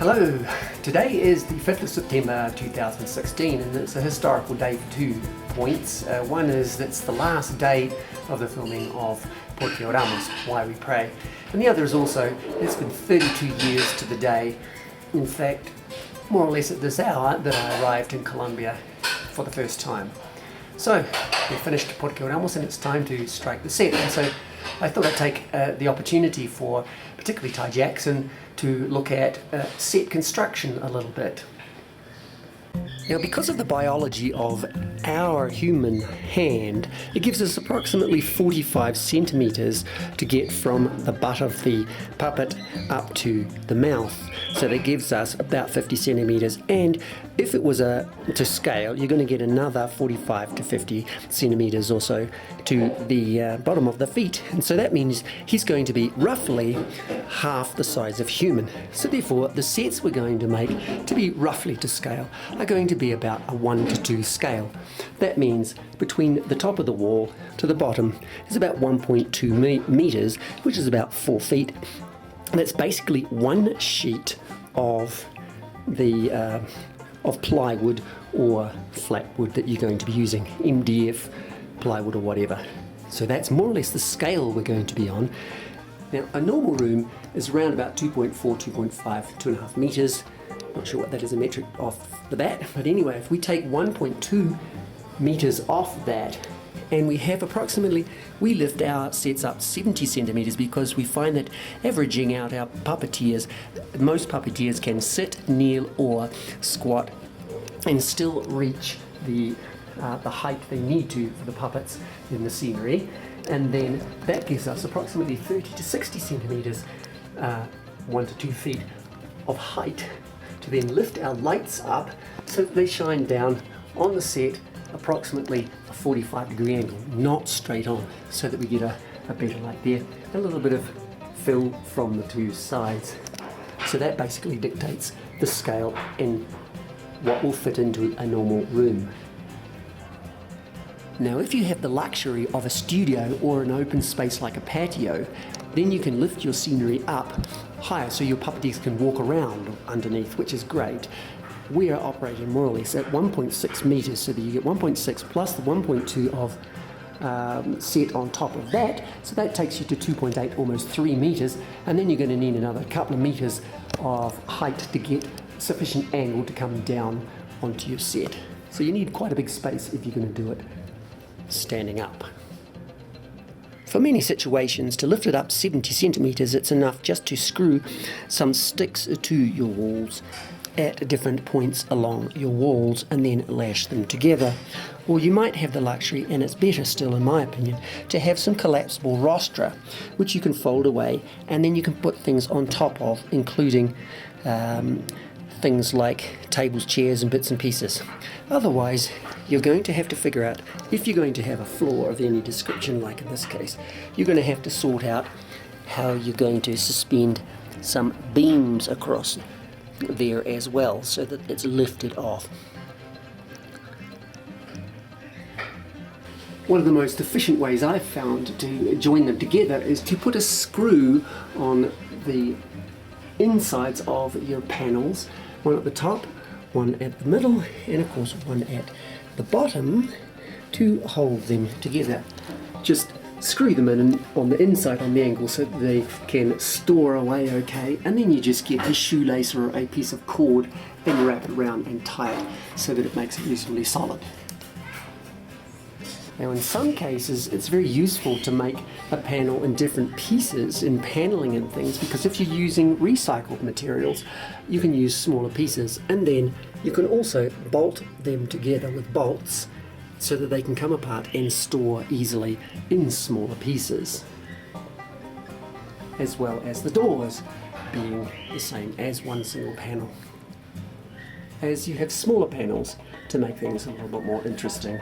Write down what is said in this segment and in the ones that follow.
Hello, today is the 5th of September 2016 and it's a historical day for 2 points. One is it's the last day of the filming of Porque Oramos, Why We Pray, and the other is also it's been 32 years to the day, in fact more or less at this hour, that I arrived in Colombia for the first time. So we finished Porque Oramos and it's time to strike the set, and so I thought I'd take the opportunity for particularly Ty Jackson to look at set construction a little bit. Now, because of the biology of our human hand, it gives us approximately 45 centimeters to get from the butt of the puppet up to the mouth. So that gives us about 50 centimeters, and if it was to scale, you're going to get another 45 to 50 centimeters or so to the bottom of the feet, and so that means he's going to be roughly half the size of human. So therefore the sets we're going to make to be roughly to scale are going to be about a 1 to 2 scale. That means between the top of the wall to the bottom is about 1.2 meters, which is about 4 feet. And that's basically one sheet of of plywood or flat wood that you're going to be using, MDF plywood or whatever. So that's more or less the scale we're going to be on. Now, a normal room is around about 2.4, 2.5, 2.5 meters. Not sure what that is a metric off the bat, but anyway, if we take 1.2 meters off that, and we have we lift our sets up 70 centimeters because we find that averaging out our puppeteers, most puppeteers can sit, kneel or squat and still reach the height they need to for the puppets in the scenery, and then that gives us approximately 30 to 60 centimeters, 1 to 2 feet of height to then lift our lights up so that they shine down on the set approximately a 45-degree angle, not straight on, so that we get a better light there, a little bit of fill from the two sides. So that basically dictates the scale and what will fit into a normal room. Now, if you have the luxury of a studio or an open space like a patio, then you can lift your scenery up higher so your puppeteers can walk around underneath, which is great. We are operating more or less at 1.6 meters, so that you get 1.6 plus the 1.2 of set on top of that, so that takes you to 2.8, almost 3 meters, and then you're going to need another couple of meters of height to get sufficient angle to come down onto your set. So you need quite a big space if you're going to do it standing up. For many situations, to lift it up 70 centimeters, it's enough just to screw some sticks to your walls at different points along your walls and then lash them together. Or you might have the luxury, and it's better still in my opinion, to have some collapsible rostra which you can fold away and then you can put things on top of, including things like tables, chairs and bits and pieces. Otherwise you're going to have to figure out, if you're going to have a floor of any description like in this case, you're going to have to sort out how you're going to suspend some beams across there as well, so that it's lifted off. One of the most efficient ways I've found to join them together is to put a screw on the insides of your panels, one at the top, one at the middle, and of course one at the bottom, to hold them together. Just screw them in on the inside on the angle so that they can store away okay, and then you just get a shoelace or a piece of cord and wrap it around and tie it so that it makes it reasonably solid. Now, in some cases it's very useful to make a panel in different pieces in paneling and things, because if you're using recycled materials you can use smaller pieces, and then you can also bolt them together with bolts so that they can come apart and store easily in smaller pieces, as well as the doors being the same as one single panel, as you have smaller panels to make things a little bit more interesting.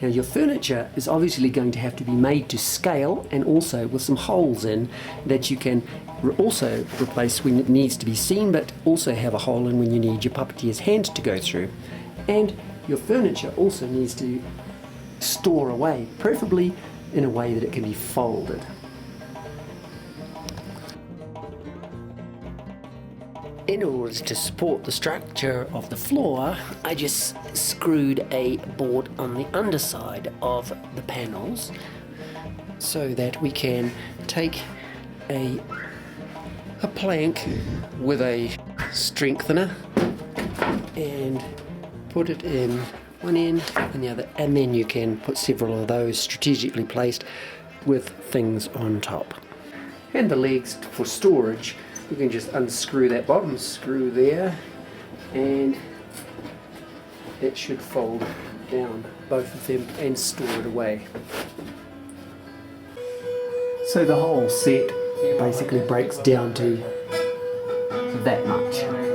Now, your furniture is obviously going to have to be made to scale, and also with some holes in that you can also replace when it needs to be seen, but also have a hole in when you need your puppeteer's hand to go through. And your furniture also needs to store away, preferably in a way that it can be folded. In order to support the structure of the floor, I just screwed a board on the underside of the panels so that we can take a plank with a strengthener and put it in one end and the other, and then you can put several of those strategically placed with things on top. And the legs for storage, you can just unscrew that bottom screw there and it should fold down, both of them, and store it away. So the whole set basically breaks down to that much.